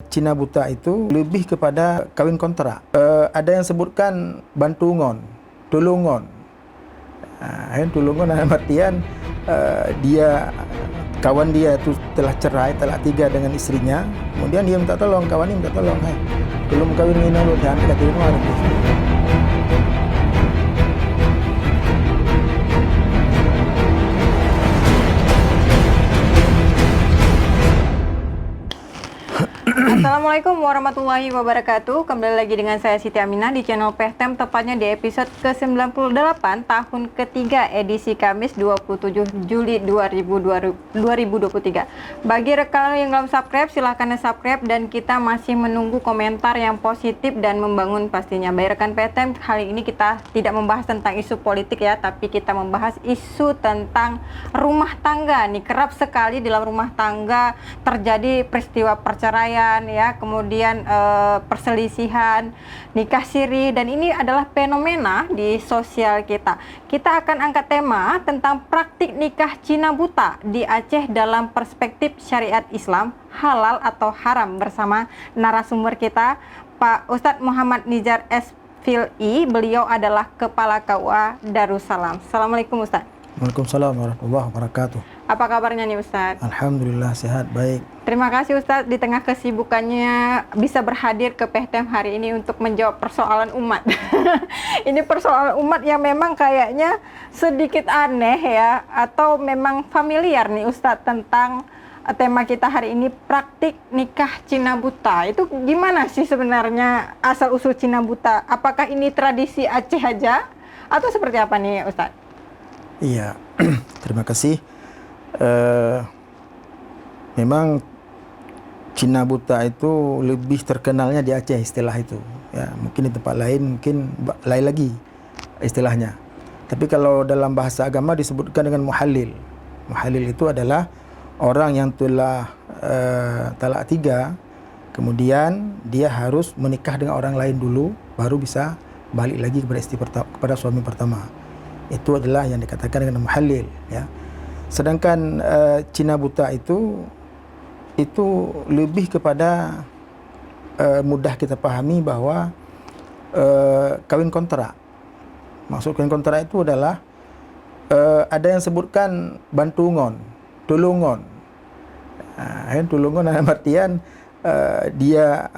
Cina buta itu lebih kepada kawin kontrak. Ada yang sebutkan bantungon, tulungon. Tulungon dalam artian dia kawan dia itu telah cerai, talak 3 dengan istrinya, kemudian dia minta tolong, kawan ini minta tolong, hai, belum kawin ini lu, jangan kata itu ada. Assalamualaikum warahmatullahi wabarakatuh. Kembali lagi dengan saya Siti Aminah di channel Pehtem, tepatnya di episode ke-98 tahun ketiga edisi Kamis 27 Juli 2023. Bagi rekan yang belum subscribe, silahkan subscribe, dan kita masih menunggu komentar yang positif dan membangun pastinya. Bagi rekan Pehtem, kali ini kita tidak membahas tentang isu politik ya, tapi kita membahas isu tentang rumah tangga. Nih, kerap sekali dalam rumah tangga terjadi peristiwa perceraian ya, kemudian perselisihan, nikah siri, dan ini adalah fenomena di sosial kita. Kita akan angkat tema tentang praktik nikah Cina buta di Aceh dalam perspektif syariat Islam, halal atau haram, bersama narasumber kita Pak Ustadz Muhammad Nizar S. Fil'i. Beliau adalah Kepala KUA Darussalam. Assalamualaikum Ustadz. Waalaikumsalam warahmatullahi wabarakatuh. Apa kabarnya nih Ustadz? Alhamdulillah sehat, baik. Terima kasih Ustadz, di tengah kesibukannya bisa berhadir ke Pehtem hari ini untuk menjawab persoalan umat. Ini persoalan umat yang memang kayaknya sedikit aneh ya, atau memang familiar nih Ustadz tentang tema kita hari ini, praktik nikah Cina buta. Itu gimana sih sebenarnya asal-usul Cina buta? Apakah ini tradisi Aceh aja atau seperti apa nih Ustadz? Iya, terima kasih. Memang Cina buta itu lebih terkenalnya di Aceh istilah itu. Ya, mungkin di tempat lain mungkin lain lagi istilahnya. Tapi kalau dalam bahasa agama disebutkan dengan muhalil. Muhalil itu adalah orang yang telah talak 3, kemudian dia harus menikah dengan orang lain dulu, baru bisa balik lagi kepada kepada suami pertama. Itu adalah yang dikatakan dengan muhalil ya. Sedangkan Cina buta itu lebih kepada mudah kita pahami bahwa kawin kontrak. Maksud kawin kontrak itu adalah ada yang sebutkan bantungon, tulungon. Tulungon dalam artian dia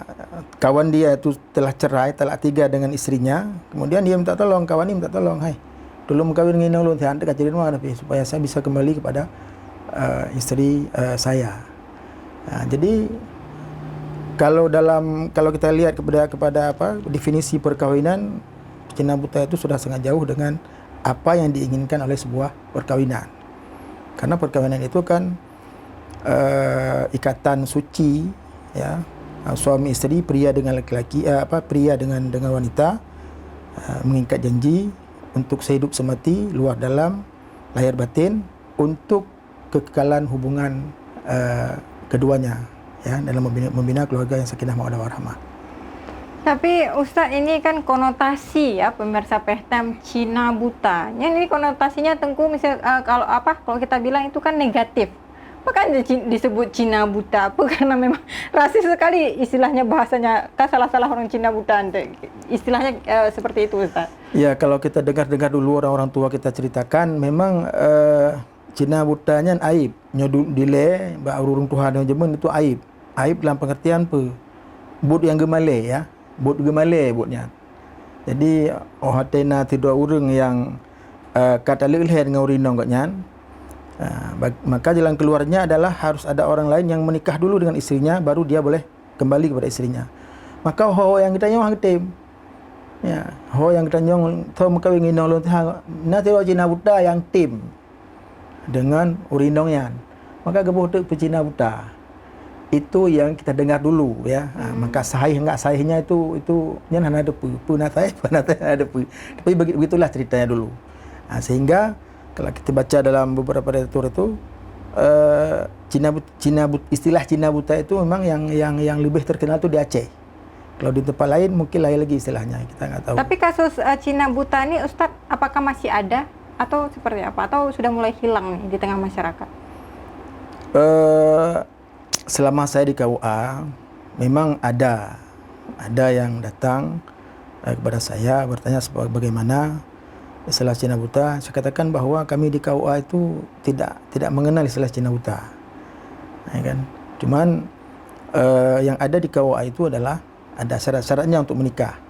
kawan dia itu telah cerai, talak 3 dengan istrinya, kemudian dia minta tolong, kawan ini minta tolong, hai, belum kawin ini ulun jangan dekat jadi rumah, supaya saya bisa kembali kepada istri saya. Jadi kalau kita lihat kepada apa definisi perkawinan, Cina buta itu sudah sangat jauh dengan apa yang diinginkan oleh sebuah perkawinan. Karena perkawinan itu kan ikatan suci ya, suami istri, pria dengan laki-laki, pria dengan wanita, mengikat janji untuk sehidup semati, luar dalam, lahir batin, untuk kekekalan hubungan keduanya ya, dalam membina keluarga yang sakinah mawaddah warahmah. Tapi Ustadz, ini kan konotasi ya pemirsa Pehtem, Cina buta. Ini konotasinya tentu kalau kita bilang itu kan negatif. Apa disebut Cina buta? Apa karena memang rasis sekali istilahnya, bahasanya kan salah-salah orang Cina buta, istilahnya seperti itu Ustaz. Ya, kalau kita dengar dulu orang-orang tua kita ceritakan, memang Cina butanya aib, nyodul dile, urung Tuhan yang jemen itu aib. Aib dalam pengertian but yang gemale ya, but gemale butnya. Jadi hatena tidak urang yang kata leleh dengan urinong gaknyan. Maka jalan keluarnya adalah harus ada orang lain yang menikah dulu dengan istrinya, baru dia boleh kembali kepada istrinya. Maka ho yang kita nyong tim ya, ho yang kita nyong tho mekawin nginong lu nanti Cina buta yang tim dengan urinongnya, maka gebuh tu Cina buta itu yang kita dengar dulu ya. Maka sahih enggak sahihnya itu nyan hana ada punatai ada tapi begitulah ceritanya dulu. Sehingga kalau kita baca dalam beberapa literatur itu istilah Cina buta itu memang yang lebih terkenal itu di Aceh. Kalau di tempat lain mungkin lain lagi istilahnya, kita nggak tahu. Tapi kasus Cina buta ini Ustadz, apakah masih ada atau seperti apa, atau sudah mulai hilang nih di tengah masyarakat? Selama saya di KUA memang ada yang datang kepada saya bertanya bagaimana istilah Cina buta. Saya katakan bahawa kami di KUA itu tidak mengenal istilah Cina buta, ya kan. Cuman yang ada di KUA itu adalah ada syarat-syaratnya untuk menikah.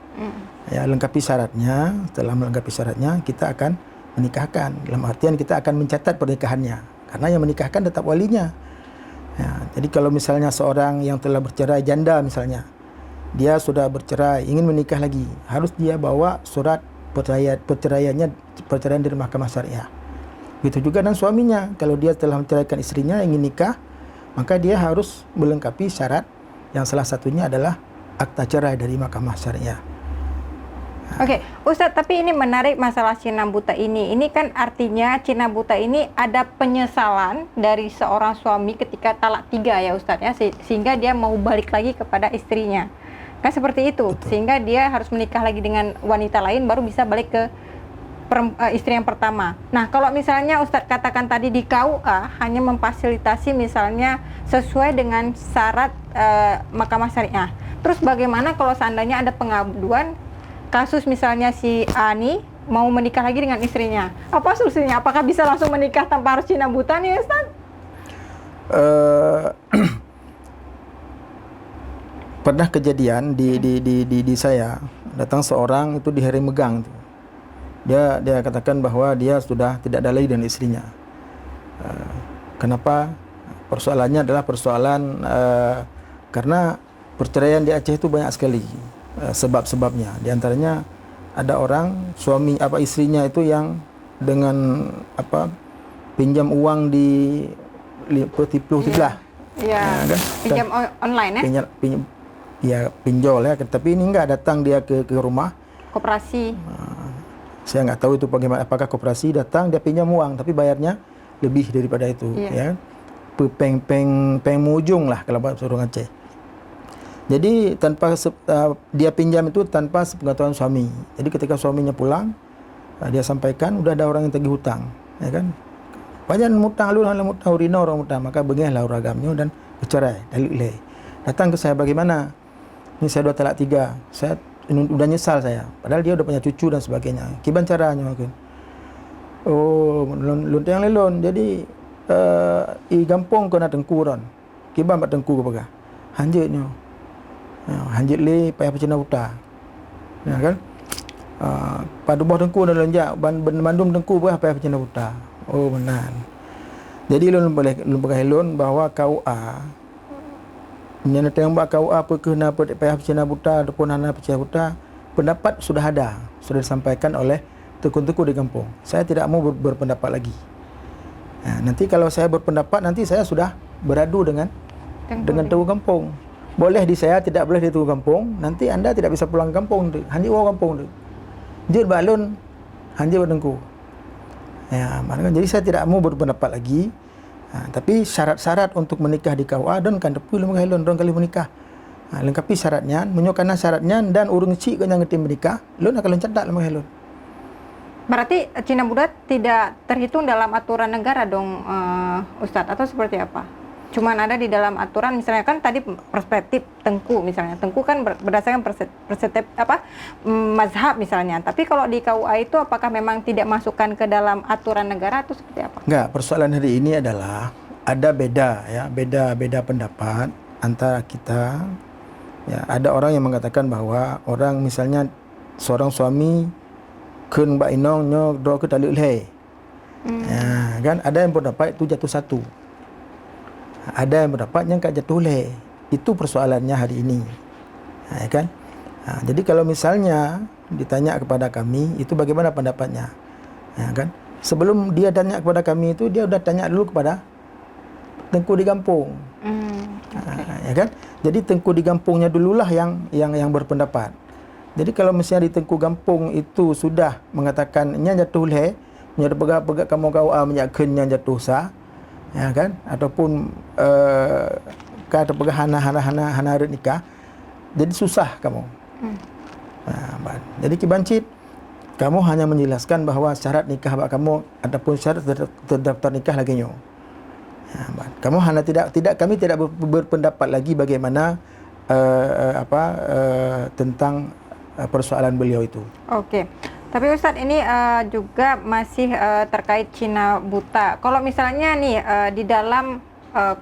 Ya, lengkapi syaratnya. Setelah melengkapi syaratnya, kita akan menikahkan. Dalam artian kita akan mencatat pernikahannya, karena yang menikahkan tetap walinya. Ya, jadi kalau misalnya seorang yang telah bercerai, janda misalnya, dia sudah bercerai, ingin menikah lagi, harus dia bawa surat perceraian dari Mahkamah Syariah. Begitu juga dengan suaminya, kalau dia telah menceraikan istrinya, ingin nikah, maka dia harus melengkapi syarat yang salah satunya adalah akta cerai dari Mahkamah Syariah. Oke, Ustadz, tapi ini menarik masalah Cina buta ini. Ini kan artinya Cina buta ini ada penyesalan dari seorang suami ketika talak 3 ya Ustadz ya, sehingga dia mau balik lagi kepada istrinya. Kan seperti itu. Betul. Sehingga dia harus menikah lagi dengan wanita lain baru bisa balik ke istri yang pertama. Nah, kalau misalnya Ustadz katakan tadi di KUA hanya memfasilitasi misalnya sesuai dengan syarat Mahkamah Syariah. Terus bagaimana kalau seandainya ada pengaduan kasus misalnya si Ani mau menikah lagi dengan istrinya? Apa solusinya? Apakah bisa langsung menikah tanpa harus Cina buta nih Ustadz? Pernah kejadian di saya, datang seorang itu di hari megang itu. Dia katakan bahwa dia sudah tidak ada lagi dengan istrinya. Kenapa? Persoalannya adalah persoalan karena perceraian di Aceh itu banyak sekali sebab-sebabnya. Di antaranya ada orang istrinya itu yang dengan pinjam uang di tipu tibelah. Iya. Kan? Pinjam online ya? Pinjol ya. Tapi ini enggak, datang dia ke rumah. Koperasi. Saya nggak tahu itu bagaimana, apakah koperasi datang dia pinjam uang tapi bayarnya lebih daripada itu, ya. Peng mujung lah kalau bahasa orang Aceh. Jadi tanpa dia pinjam itu tanpa sepengetahuan suami. Jadi ketika suaminya pulang, dia sampaikan udah ada orang yang tagih hutang, ya kan. Banyak mutang lu mutang urina orang mutang, maka bengilah ragamnya dan bercerai. Dalil datang ke saya, bagaimana? Ini saya 2 talak 3. Saya udah nyesal saya. Padahal dia udah punya cucu dan sebagainya. Kiban caranya mungkin. Oh, luntang lelon. Jadi i gampong kena tengkuron. Kiban mak tengku ke pegah. Hanjitnya. Hanjit le payah pecina buta. Ya kan? Pada bawah tengku dan lonjak bandum tengku pegah payah pecina buta. Oh, benar. Jadi lun pegah lun bahwa KUA yang tembak KUA apa kena payah pecina buta ataupun hana pecina buta, pendapat sudah ada, sudah disampaikan oleh tekun-tekun di kampung. Saya tidak mau berpendapat lagi. Nanti kalau saya berpendapat, nanti saya sudah beradu dengan tekun kampung. Boleh di saya, tidak boleh di tekun kampung. Nanti anda tidak bisa pulang kampung. Hanjit orang kampung tu. Jut balun, hanjit bertengku. Ya, maknanya jadi saya tidak mau berpendapat lagi. Tapi syarat-syarat untuk menikah di KUA dan kan depu lemah helon dong kali menikah. Lengkapi syaratnya, menyokana syaratnya dan urung cik ke yang ngerti menikah, lun akan loncat lemah helon. Berarti Cina buta tidak terhitung dalam aturan negara dong, Ustadz, atau seperti apa? Cuman ada di dalam aturan, misalnya kan tadi perspektif tengku misalnya. Tengku kan berdasarkan perspektif mazhab misalnya. Tapi kalau di KUA itu apakah memang tidak masukkan ke dalam aturan negara atau seperti apa? Enggak, persoalan hari ini adalah ada beda pendapat antara kita. Ya, ada orang yang mengatakan bahwa orang misalnya seorang suami kun mbak inong nyok do ke taluk leh. Ya, kan ada yang berpendapat itu jatuh satu. Ada yang berpendapat yang tak jatuh leh. Itu persoalannya hari ini. Ya kan? Jadi kalau misalnya ditanya kepada kami, itu bagaimana pendapatnya? Ya kan? Sebelum dia tanya kepada kami itu, dia sudah tanya dulu kepada tengku di kampung. Ya kan? Jadi tengku di kampungnya dululah yang berpendapat. Jadi kalau misalnya di tengku kampung itu sudah mengatakan nya jatuh leh, nya pegak kamu kau menyakin nya jatuh sah, ya kan? Ataupun kata pegah hana nikah, jadi susah kamu. Jadi kibancit, kamu hanya menjelaskan bahwa syarat nikah bak kamu ataupun syarat terdaftar nikah lagi nyo. Kamu hanya kami tidak berpendapat lagi bagaimana tentang persoalan beliau itu. Oke. Tapi Ustadz ini juga masih terkait Cina buta. Kalau misalnya nih di dalam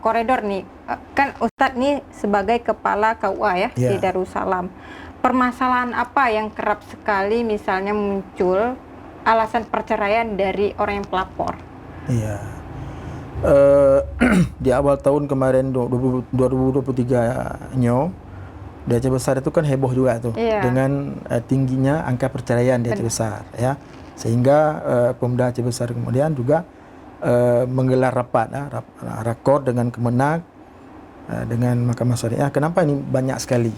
koridor nih, kan Ustadz nih sebagai kepala KUA ya di Darussalam. Permasalahan apa yang kerap sekali misalnya muncul alasan perceraian dari orang yang pelapor? Iya. Di awal tahun kemarin 2023 di Aceh Besar itu kan heboh juga tuh dengan tingginya angka perceraian di Aceh Besar ya, sehingga Pemda Aceh Besar kemudian juga menggelar rapat rakor dengan Kemenak dengan Mahkamah Syariah. Kenapa ini banyak sekali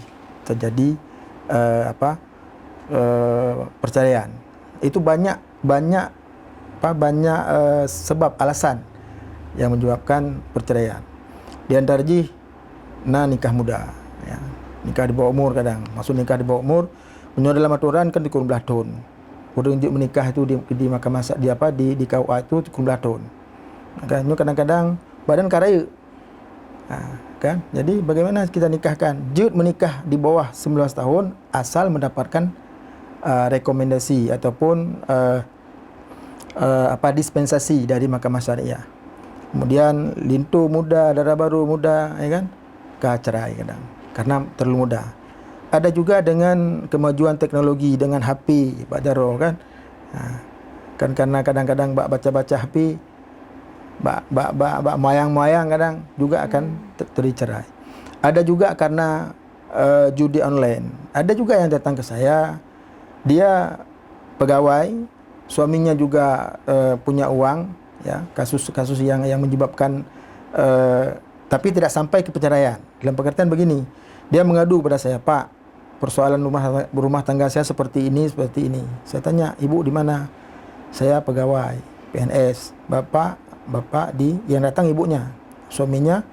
terjadi perceraian? Itu banyak sebab alasan yang menyebabkan perceraian. Di antaranya nikah muda ya. Nikah di bawah umur kadang. Maksud nikah di bawah umur, menurut dalam aturan kan dikurung belah tahun. Untuk menikah itu di mahkamah di KUA itu dikurung belah tahun. Kadang-kadang badan karaya. Kan? Jadi bagaimana kita nikahkan? Jut menikah di bawah 19 tahun asal mendapatkan rekomendasi ataupun dispensasi dari Mahkamah Syariah. Kemudian lintu muda, darah baru muda, ya kan? Cerai kadang. Karena terlalu mudah. Ada juga dengan kemajuan teknologi dengan HP, Pak Jarro kan. Kan karena kadang-kadang baca-baca HP, mayang-mayang kadang juga akan tercerai. Ada juga karena judi online. Ada juga yang datang ke saya, dia pegawai, suaminya juga punya uang, ya, kasus-kasus yang menyebabkan tapi tidak sampai ke perceraian. Dalam pengertian begini, dia mengadu pada saya, Pak, persoalan rumah tangga saya seperti ini. Saya tanya, Ibu di mana? Saya pegawai PNS. Bapak yang datang ibunya, suaminya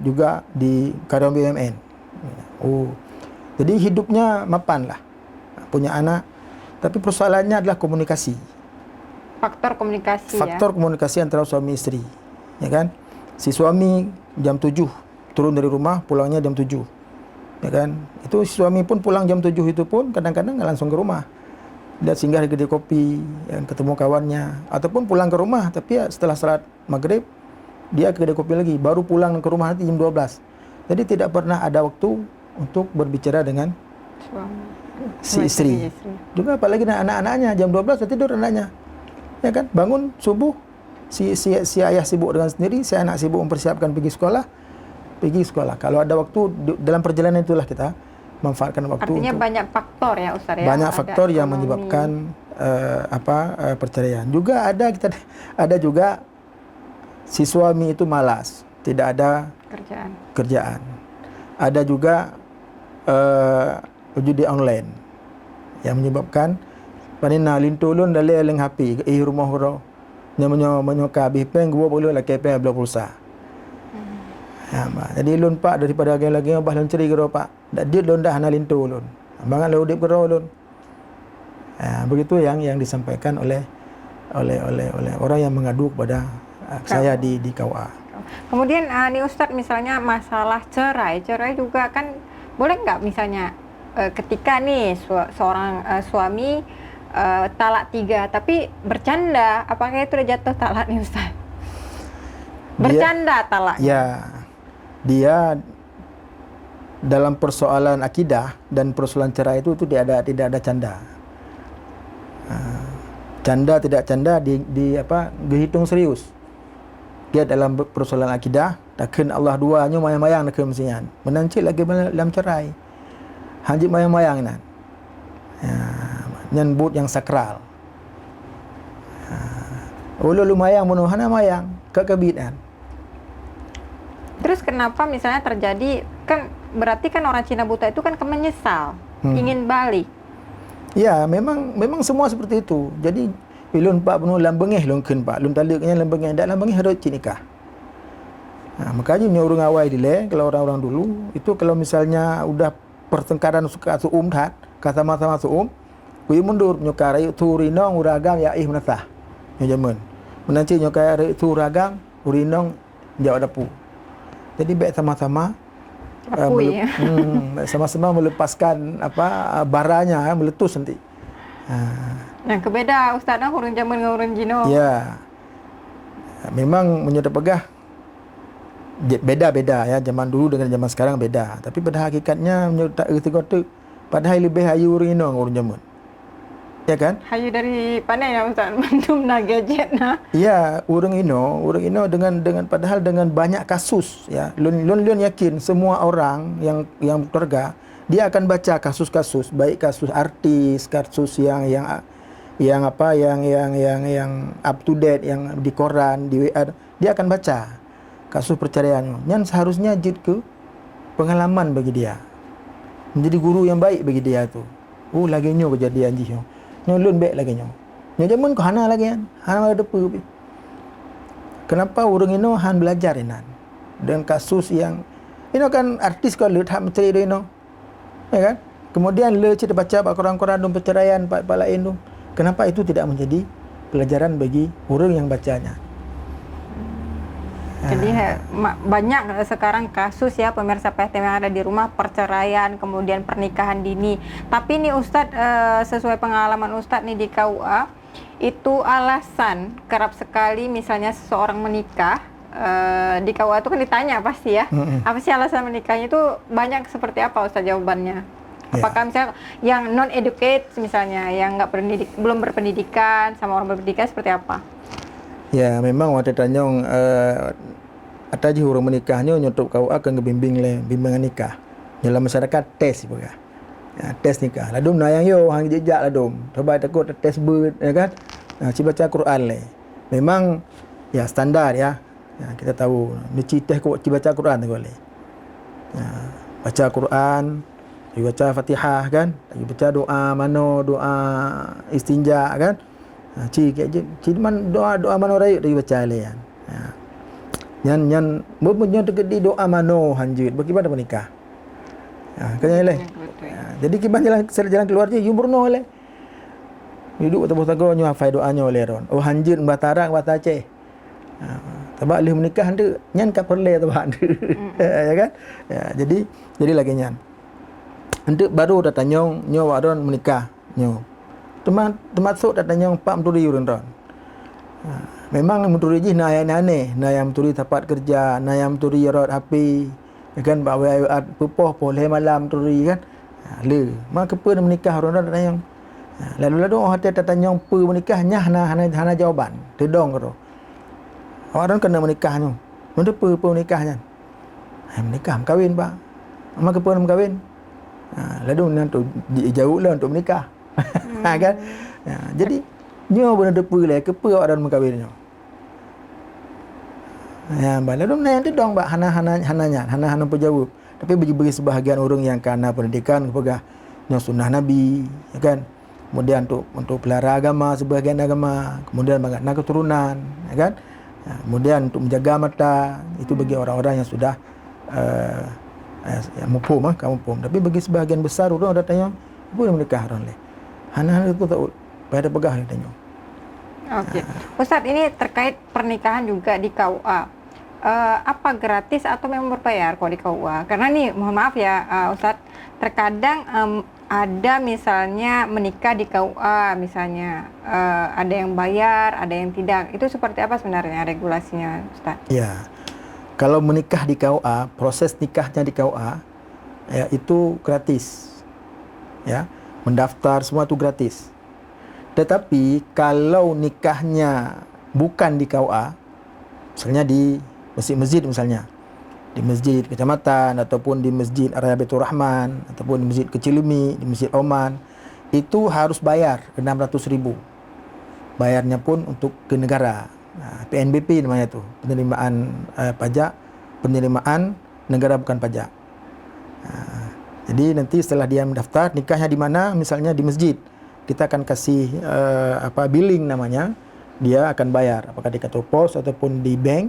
juga di karyawan BUMN. Oh, jadi hidupnya mapan lah, punya anak. Tapi persoalannya adalah komunikasi. Faktor komunikasi. Faktor komunikasi antara suami istri, ya kan? Si suami jam 7 turun dari rumah, pulangnya jam 7. Ya kan? Itu si suami pun pulang jam 7 itu pun kadang-kadang nggak langsung ke rumah. Dia singgah di kedai kopi, ya, ketemu kawannya, ataupun pulang ke rumah tapi ya setelah salat maghrib dia ke kedai kopi lagi, baru pulang ke rumah nanti jam 12. Jadi tidak pernah ada waktu untuk berbicara dengan si istri. Juga apalagi dengan anak-anaknya, jam 12 sudah tidur anaknya. Ya kan? Bangun subuh si ayah sibuk dengan sendiri, si anak sibuk mempersiapkan pergi sekolah. Kalau ada waktu dalam perjalanan itulah kita manfaatkan waktu. Artinya banyak faktor ya Ustaz ya. Banyak faktor yang menyebabkan perceraian. Juga ada juga si suami itu malas, tidak ada kerjaan. Ada juga judi online yang menyebabkan panina lintulun dalih leng HP rumah ro nyo ka bipeng gua boleh lah kepeng belah pulsa. Jadi lun Pak daripada lagi bah lun ceri gero Pak. Dak dia lun dah hana lintu lun. Bangan le udip gero lun. Begitu yang disampaikan oleh orang yang mengadu kepada saya di KUA. Kemudian nih Ustadz, misalnya masalah cerai juga kan boleh nggak misalnya ketika nih seorang suami talak 3 tapi bercanda, apakah itu udah jatuh talak nih Ustaz? Bercanda talak. Ya. Dia dalam persoalan akidah dan persoalan cerai itu tidak ada canda. Canda tidak canda dihitung serius. Dia dalam persoalan akidah, takkan Allah duanya mayang-mayang nak mestinya. Menancik lagi dalam cerai. Hajib mayang-mayang nan. Nyebut yang sakral. Ulu lumayang menuhana mayang kekebitan. Terus kenapa misalnya terjadi, kan berarti kan orang Cina buta itu kan menyesal, ingin balik. Ya, memang semua seperti itu. Jadi pilun Pak penuh lambengeh lungken Pak, lun taliknya lambengeh, ndak lambengeh harus nikah. Makanya nyorong awai dile kalau orang-orang dulu itu kalau misalnya udah pertengkaran suka suum tat, kata sama-sama suum, kuy mundur nyokarai turinong uragam ya menatah. Nyo jaman. Menanci nyokarai tu uragam urinong jauh dapu. Jadi baik sama-sama Apui ya. Sama-sama melepaskan baranya meletus nanti. Yang kebeda Ustaz urun zaman dengan urun Jino. Ya, memang menyudah pegah beda-beda ya, zaman dulu dengan zaman sekarang beda. Tapi pada hakikatnya menyudah tak erti kota padahal lebih hayu urun ino urun zaman. Ya kan? Hayu dari mana ya Ustaz? Mendum na gadget na. Ya, urang ino dengan padahal dengan banyak kasus ya. Lun yakin semua orang yang keluarga dia akan baca kasus-kasus, baik kasus artis, kasus yang up to date, yang di koran, di WA, dia akan baca kasus perceraian. Yang seharusnya jid ke pengalaman bagi dia, menjadi guru yang baik bagi dia tu. Lagi nyo kejadian jih. Nyo lun baik lagi nyo. Nyo jamun ko hana lagi kan. Hana ada depu. Kenapa urang ino han belajar inan dengan kasus yang ino kan artis ko lut hak menteri ino. Ya kan? Kemudian le cerita baca koran-koran dum perceraian pak lain dum. Kenapa itu tidak menjadi pelajaran bagi urang yang bacanya? Jadi banyak sekarang kasus ya pemirsa PTM yang ada di rumah, perceraian, kemudian pernikahan dini. Tapi nih Ustadz, sesuai pengalaman Ustadz nih di KUA, itu alasan kerap sekali misalnya seseorang menikah, di KUA itu kan ditanya pasti ya, apa sih alasan menikahnya, itu banyak seperti apa Ustadz jawabannya? Apakah misalnya yang non educate misalnya, yang belum berpendidikan sama orang berpendidikan seperti apa? Ya, memang waktu tanyong ada je orang menikahnya nyotok kau akan ngebimbing le bimbingan nikah. Dalam masyarakat tes juga. Ya, tes nikah. Ladum nayang yo hang jejak ladum. Coba takut tes ber ya kan. Baca Quran le. Memang ya standar ya. Kita tahu ni teh kau baca Quran tu le. Baca Quran, baca Fatihah kan, baca doa doa istinja kan. Doa mano rayu dari baca lian. Nyan mempunyai di doa mano hanjut bagaimana menikah. Kanya le. Jadi kiban jalan keluarnya yumurno le. Duduk atau tago nyu hafai doanya le ron. Hanjut batarang batace. Tabak leh menikah hande nyan ka perle tabak hande. Ya kan? Jadi lagi nyan. Hande baru datanyong nyo wadon menikah nyo. Termasuk datanya Pak Menteri urang ron. Memang Menteri ji nayane, nayam Menteri tempat kerja, nayam Menteri rot api, kan bawa pepoh boleh malam Menteri kan. Le, mak kepa menikah orang datanya. Lalu hati datanya pe menikahnya hana jawaban. Tedong karo. Orang kena menikahnya. Mun pe menikahnya. Menikah kawin Pak. Mak kepa kawin. Lalu nanti jauh lah untuk menikah. Kan? Jadi nyo benar depu le kepa orang mengkawinnya. Lalu nanti dong Pak hana penjawab. Tapi bagi sebahagian orang yang karena pendidikan kepada nyo sunnah Nabi, ya kan? Kemudian untuk pelihara agama, sebahagian agama, kemudian bagaimana keturunan, ya kan? Kemudian untuk menjaga mata, itu bagi orang-orang yang sudah mufhum mufhum. Tapi bagi sebahagian besar orang datanya boleh menikah orang le. Hana itu tak pada pegah katanya. Oke. Ustadz, ini terkait pernikahan juga di KUA. Apa gratis atau memang berbayar kalau di KUA? Karena nih mohon maaf ya Ustadz, terkadang ada misalnya menikah di KUA misalnya ada yang bayar, ada yang tidak. Itu seperti apa sebenarnya regulasinya Ustadz? Ya. Kalau menikah di KUA, proses nikahnya di KUA ya itu gratis. Ya. Mendaftar semua itu gratis. Tetapi kalau nikahnya bukan di KUA, misalnya di masjid-masjid misalnya, di masjid kecamatan ataupun di masjid Raya Baitur Rahman ataupun di masjid Kecilumi, di masjid Oman, itu harus bayar 600.000. Bayarnya pun untuk ke negara. PNBP namanya itu, penerimaan pajak, penerimaan negara bukan pajak. Jadi nanti setelah dia mendaftar nikahnya di mana, misalnya di masjid, kita akan kasih billing namanya, dia akan bayar apakah di kantor pos ataupun di bank,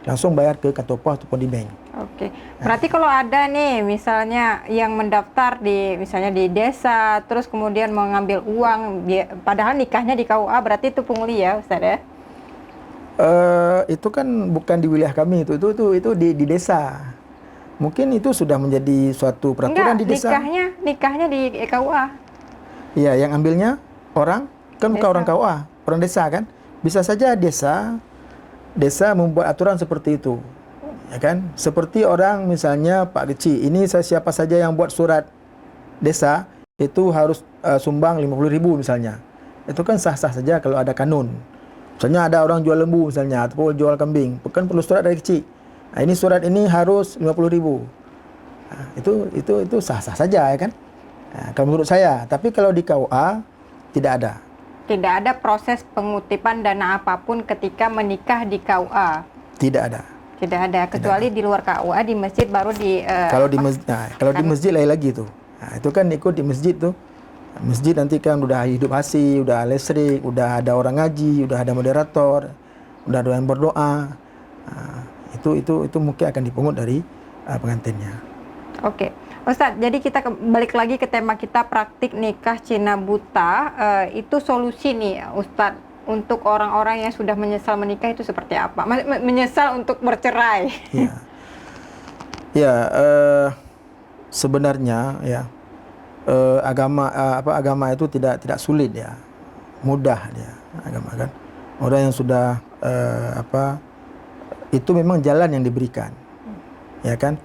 langsung bayar ke kantor pos ataupun di bank. Oke. Berarti kalau ada nih misalnya yang mendaftar misalnya di desa, terus kemudian mengambil uang, padahal nikahnya di KUA, berarti itu pungli ya Ustaz ya? Itu kan bukan di wilayah kami, itu di desa. Mungkin itu sudah menjadi suatu peraturan Enggak, di desa. nikahnya di KUA. Ya, yang ambilnya orang, kan bukan Desa. orang KUA, orang desa kan. Bisa saja desa membuat aturan seperti itu. Ya kan? Seperti orang misalnya Pak Kecil, ini siapa saja yang buat surat desa itu harus sumbang 50.000 misalnya. Itu kan sah-sah saja kalau ada kanun. Misalnya ada orang jual lembu misalnya ataupun jual kambing, bukan perlu surat dari kecil. Nah, ini surat ini harus 50.000. Nah, itu sah-sah saja ya kan? Nah, kalau menurut saya, tapi kalau di KUA tidak ada. Tidak ada proses pengutipan dana apapun ketika menikah di KUA. Tidak ada. Tidak ada, kecuali di luar KUA, di masjid baru di... Kalau di masjid, di masjid lain lagi tuh. Nah, itu kan ikut di masjid tuh. Masjid nanti kan udah hidup asih, udah listrik, udah ada orang ngaji, udah ada moderator, udah ada yang berdoa. Nah, itu mungkin akan dipungut dari pengantinnya. Oke, Ustadz, jadi kita balik lagi ke tema kita, praktik nikah Cina buta. Itu solusi nih Ustadz untuk orang-orang yang sudah menyesal menikah itu seperti apa? Menyesal untuk bercerai. Ya, sebenarnya ya agama itu tidak sulit ya, mudah dia agama kan. Orang yang sudah itu memang jalan yang diberikan, ya kan.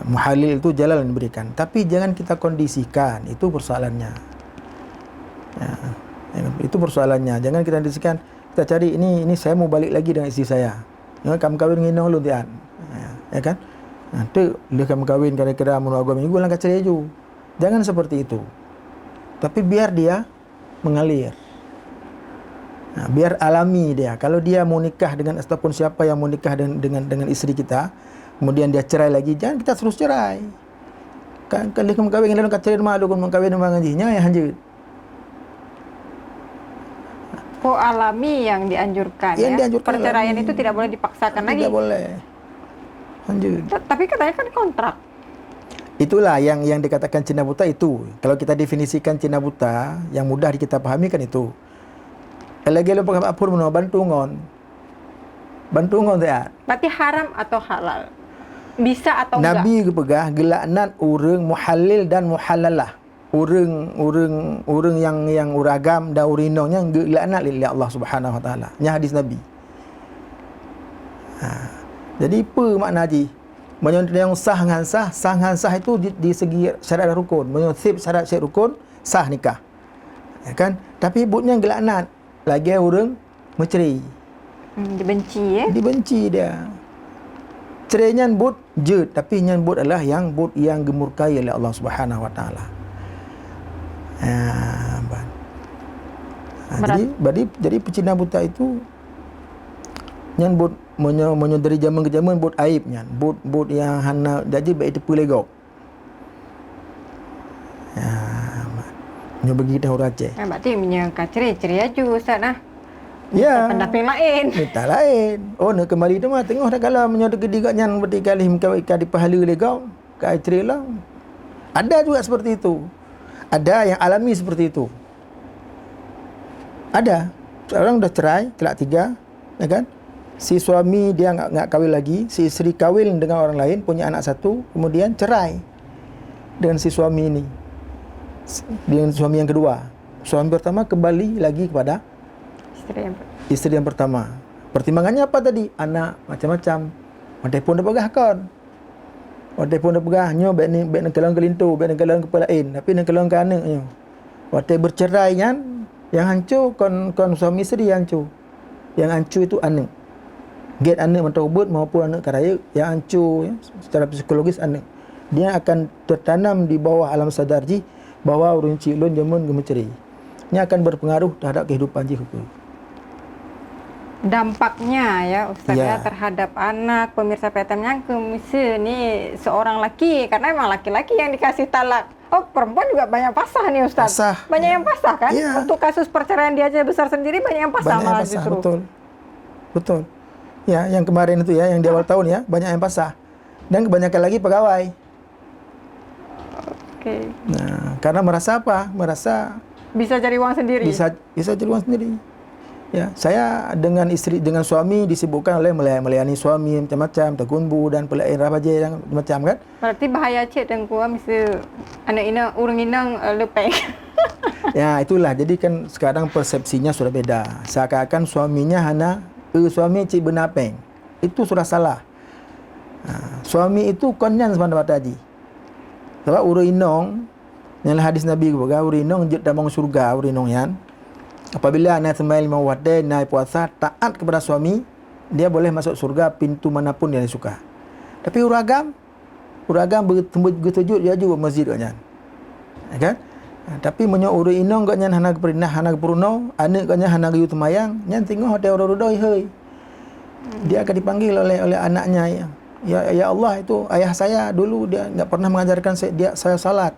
Muhalil itu jalan yang diberikan, tapi jangan kita kondisikan, itu persoalannya. Ya, itu persoalannya. Jangan kita kondisikan, kita cari ini saya mau balik lagi dengan istri saya. Ya, kamu kahwin ngino lu tian. Ya kan? Nanti dia kamu kahwin kira-kira menurut agama ini langkah cerai ju. Jangan seperti itu. Tapi biar dia mengalir. Nah, biar alami dia. Kalau dia mau nikah dengan ataupun siapa yang mau nikah dengan istri kita, kemudian dia cerai lagi, jangan kita terus cerai. Kan kalau kamu kahwin dengan cerai malu kun mengkawin dengan ngajinya ya hanjut. Oh, alami yang dianjurkan Yang ya. dianjurkan Perceraian alami. itu tidak boleh dipaksakan lagi. Tidak boleh. Lanjut. Tapi katanya kan kontrak. Itulah yang dikatakan Cina buta itu. Kalau kita definisikan Cina buta, yang mudah kita pahami kan itu. Lagi lo pakai apur menua bantungon ya. Berarti haram atau halal? Bisa atau enggak? Nabi kepegah gelaknat urang muhalil dan muhalalah. Urang yang uragam dan urinongnya gelaknat lillahi Allah Subhanahu wa taala. Nya hadis Nabi. Jadi apa makna haji? Yang sah dengan sah itu di segi syarat dan rukun. Menyunsib syarat rukun, sah nikah. Ya kan? Tapi budnya gelaknat. Lagi orang mencerai. Dibenci ya? Dibenci dia. Cerai nyan bud je, tapi nyan bud adalah yang gemurkai oleh Allah Subhanahu wa taala. Jadi pecina buta itu nyan bud menyodari zaman ke zaman bud aib nyan. Bud yang hana jadi baik tepu legok. Nyo bagi dah orang Aceh. Berarti menyangka cerai aja Ustaz nah. Ya. Pendamping lain. Minta lain. Oh, nak kembali tu mah tengok dah kalau menyodok gedigat nyan berarti kali himkau ikan di pahala legok. Kai cerai lah. Ada juga seperti itu. Ada yang alami seperti itu. Ada. Seorang dah cerai, talak 3, ya kan? Si suami dia enggak kahwin lagi, si isteri kahwin dengan orang lain, punya anak 1, kemudian cerai dengan si suami ini. Dengan suami yang kedua. Suami pertama kembali lagi kepada isteri yang pertama. Pertimbangannya apa tadi? Anak macam-macam. Mandai pun dah pegah kon. Mandai pun dah pegah nyo baik nak kelang kelintu, baik nak kelang kepala lain, tapi nak kelang ke anak nyo. Waktu bercerai kan, yang hancur kon suami isteri yang hancur. Yang hancur itu anak. Get anak mentaubat maupun anak karaya yang hancur ya, secara psikologis anak. Dia akan tertanam di bawah alam sadarji bahawa orang cilon zaman gemencerai. Ini akan berpengaruh terhadap kehidupan jiwa. Dampaknya ya Ustaz ya terhadap anak pemirsa PTM yang ini seorang laki, karena memang laki-laki yang dikasih talak. Oh, perempuan juga banyak pasah nih Ustaz. Banyak yang pasah kan? Ya. Untuk kasus perceraian dia aja besar sendiri banyak yang pasah malah justru. Betul. Ya, yang kemarin itu ya, yang di awal tahun ya, banyak yang pasah. Dan kebanyakan lagi pegawai. Oke. Nah, karena merasa apa? Merasa bisa cari uang sendiri. Bisa cari uang sendiri. Ya, saya dengan isteri, dengan suami disibukkan oleh melayani suami macam-macam, takunbu dan pelayan rabaje yang macam kan. Berarti bahaya cik tengku mesti anak ina urang inang lepeng. Ya, itulah. Jadi kan sekarang persepsinya sudah beda. Seakan-akan suaminya hana suami cik benapeng. Itu sudah salah. Suami itu konyan sama dapat haji. Sebab urang inong yang hadis Nabi juga urang inong jet damang surga urang inong yan. Apabila anda sembahyang 5 waktu, anda puasa, taat kepada suami, dia boleh masuk surga pintu manapun dia suka. Tapi uragam bertujud dia juga masjid kan. Ya kan? Tapi menyo urang inong gak nyan hana perinah hana purno, anak gak nyan hana yu temayang, nyan tengok hotel rodoi heuy. Dia akan dipanggil oleh anaknya ya Allah, itu ayah saya dulu dia enggak pernah mengajarkan saya salat.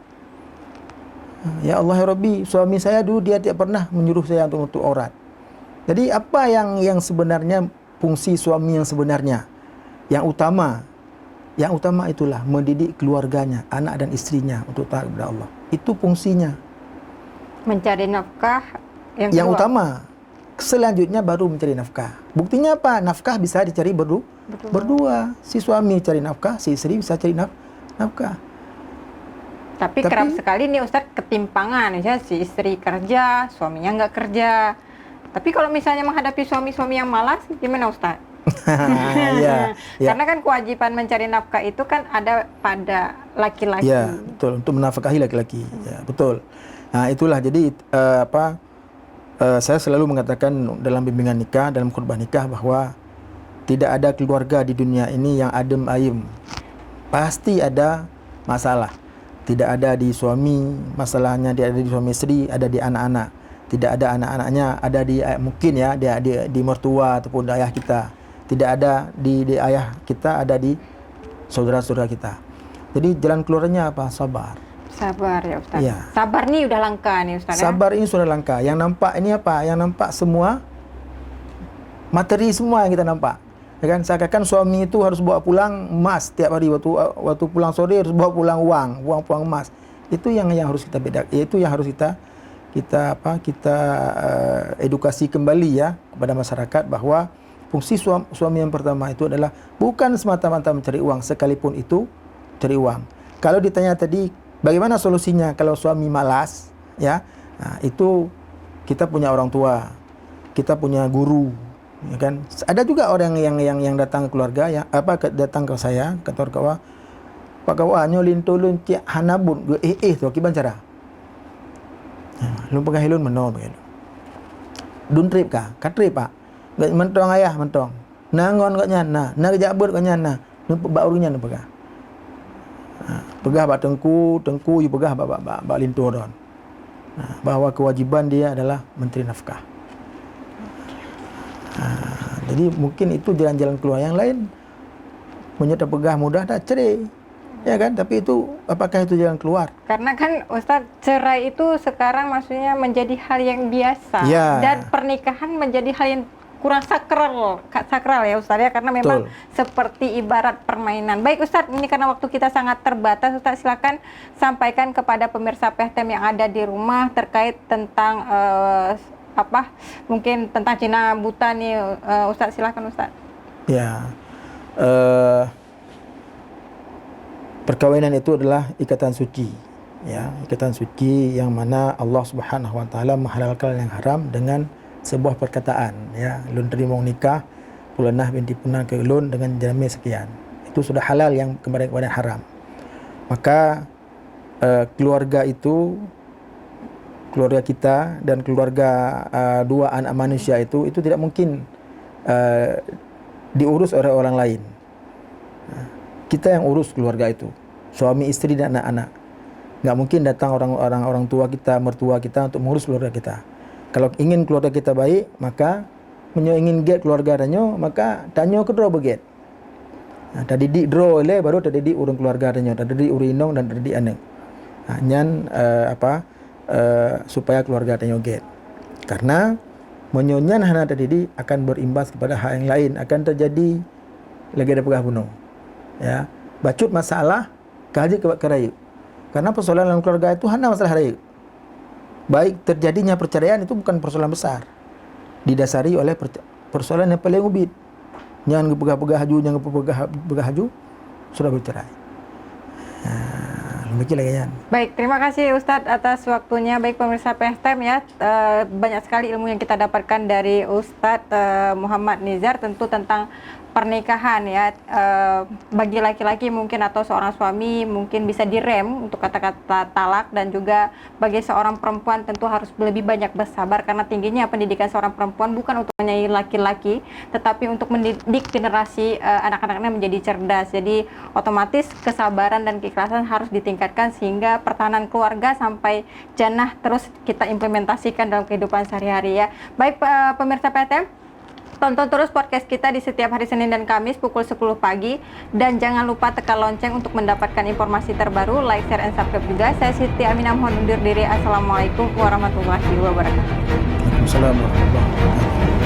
Ya Allah ya Rabbi, suami saya dulu dia tidak pernah menyuruh saya untuk aurat. Jadi apa yang sebenarnya fungsi suami yang sebenarnya? Yang utama itulah mendidik keluarganya, anak dan istrinya untuk taat kepada Allah. Itu fungsinya. Mencari nafkah yang utama. Selanjutnya baru mencari nafkah. Buktinya apa? Nafkah bisa dicari berdua. Si suami cari nafkah, si istri bisa cari nafkah. Tapi kerap sekali nih Ustadz ketimpangan ya, si istri kerja, suaminya nggak kerja. Tapi kalau misalnya menghadapi suami-suami yang malas, gimana Ustadz? Ya. Karena kan kewajiban mencari nafkah itu kan ada pada laki-laki. Ya, betul, untuk menafkahi laki-laki. Ya, betul. Nah, itulah jadi saya selalu mengatakan dalam bimbingan nikah, dalam khutbah nikah bahwa tidak ada keluarga di dunia ini yang adem ayem. Pasti ada masalah. Tidak ada di suami, masalahnya dia ada di suami istri, ada di anak-anak. Tidak ada anak-anaknya, ada di mungkin ya dia di mertua ataupun di ayah kita. Tidak ada di ayah kita, ada di saudara-saudara kita. Jadi jalan keluarnya apa? Sabar. Sabar ya Ustaz. Ya. Sabar nih udah langka nih Ustaz. Sabar ini sudah langka. Yang nampak ini apa? Yang nampak semua materi semua yang kita nampak. Ya kan, seakan-akan suami itu harus bawa pulang emas setiap hari, waktu pulang sore harus bawa pulang uang pulang emas. Itu yang harus kita bedakan. Itu yang harus kita edukasi kembali ya kepada masyarakat bahwa fungsi suami yang pertama itu adalah bukan semata-mata mencari uang, sekalipun itu cari uang. Kalau ditanya tadi bagaimana solusinya kalau suami malas, ya, nah, itu kita punya orang tua, kita punya guru. Ya kan, ada juga orang yang datang ke keluarga datang ke saya kata kawa pak kawa nyolin tolong cia hanabun tu kiban cara lu pakai helun meno begitu dun trip ka katrip pak gak mentong ayah mentong nangon gak nyana na jabur gak nyana nu ba urunya nu pegah ba tengku yu pegah ba linturon. Bahwa kewajiban dia adalah menteri nafkah. Jadi mungkin itu jalan-jalan keluar. Yang lain menyerta pegah mudah dah cerai, ya kan? Tapi itu apakah itu jalan keluar? Karena kan Ustadz, cerai itu sekarang maksudnya menjadi hal yang biasa, ya. Dan pernikahan menjadi hal yang kurang sakral ya Ustadz ya, karena memang seperti ibarat permainan. Baik Ustadz, ini karena waktu kita sangat terbatas, Ustadz silakan sampaikan kepada pemirsa PTM yang ada di rumah terkait tentang mungkin tentang Cina buta nih, Ustadz silakan Ustadz. Ya, perkawinan itu adalah ikatan suci, ya, ikatan suci yang mana Allah Subhanahu Wa Taala menghalalkan yang haram dengan sebuah perkataan, ya, lun terima nikah, pulanah binti punah ke lun dengan jami sekian, itu sudah halal yang kemarin haram. Maka keluarga itu, keluarga kita dan keluarga dua anak manusia itu tidak mungkin diurus oleh orang lain. Kita yang urus keluarga itu, suami, istri dan anak-anak. Nggak mungkin datang orang tua kita, mertua kita untuk mengurus keluarga kita. Kalau ingin keluarga kita baik, maka ingin get keluarga danyo, maka tanyo ke draw beget. Tadi di draw le baru tadi urung keluarga danyo, tadi urinong dan tadi anak. Nyan supaya keluarga tanya get. Karena menyonyan hana tadi akan berimbas kepada hal yang lain, akan terjadi lagi ada pegah bunuh. Ya, bacut masalah kaji ke rayu. Karena persoalan dalam keluarga itu hanya masalah rayu. Baik terjadinya perceraian itu bukan persoalan besar. didasari oleh persoalan yang paling ubit. Jangan pegang-pegang haju, jangan pegang haju, sudah bercerai. Demikian lagi kan. Baik, terima kasih Ustadz atas waktunya. Baik pemirsa PSTM ya, banyak sekali ilmu yang kita dapatkan dari Ustadz Muhammad Nizar tentu tentang pernikahan ya. Bagi laki-laki mungkin atau seorang suami mungkin bisa direm untuk kata-kata talak, dan juga bagi seorang perempuan tentu harus lebih banyak bersabar karena tingginya pendidikan seorang perempuan bukan untuk menyayangi laki-laki tetapi untuk mendidik generasi anak-anaknya menjadi cerdas. Jadi otomatis kesabaran dan keikhlasan harus ditingkatkan sehingga pertahanan keluarga sampai jannah terus kita implementasikan dalam kehidupan sehari-hari ya. Baik pemirsa PTM, tonton terus podcast kita di setiap hari Senin dan Kamis pukul 10 pagi. Dan jangan lupa tekan lonceng untuk mendapatkan informasi terbaru. Like, share, and subscribe juga. Saya Siti Aminah mohon undur diri. Assalamualaikum warahmatullahi wabarakatuh. Waalaikumsalam warahmatullahi wabarakatuh.